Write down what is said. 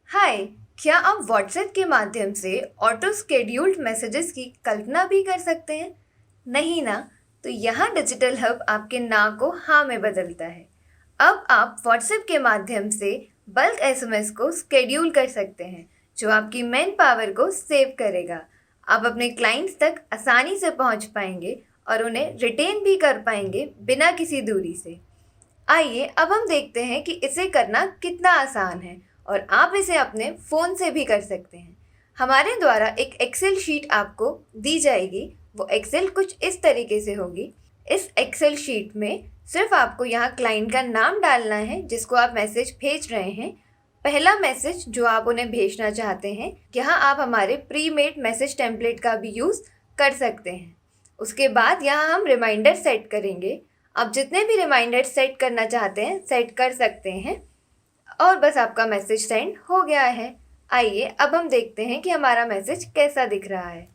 हाय। क्या आप व्हाट्सएप के माध्यम से ऑटो स्केड्यूल्ड मैसेजेस की कल्पना भी कर सकते हैं? नहीं ना? तो यहाँ डिजिटल हब आपके ना को हाँ में बदलता है। अब आप व्हाट्सएप के माध्यम से बल्क एसएमएस को स्केड्यूल कर सकते हैं, जो आपकी मैन पावर को सेव करेगा। आप अपने क्लाइंट्स तक आसानी से पहुँच पाएंगे और उन्हें रिटेन भी कर पाएंगे बिना किसी दूरी से। आइए अब हम देखते हैं कि इसे करना कितना आसान है और आप इसे अपने फ़ोन से भी कर सकते हैं। हमारे द्वारा एक एक्सेल शीट आपको दी जाएगी। वो एक्सेल कुछ इस तरीके से होगी। इस एक्सेल शीट में सिर्फ आपको यहाँ क्लाइंट का नाम डालना है जिसको आप मैसेज भेज रहे हैं, पहला मैसेज जो आप उन्हें भेजना चाहते हैं। यहाँ आप हमारे प्री मेड मैसेज टेम्पलेट का भी यूज़ कर सकते हैं। उसके बाद यहाँ हम रिमाइंडर सेट करेंगे। आप जितने भी रिमाइंडर सेट करना चाहते हैं सेट कर सकते हैं और बस आपका मैसेज सेंड हो गया है। आइए अब हम देखते हैं कि हमारा मैसेज कैसा दिख रहा है।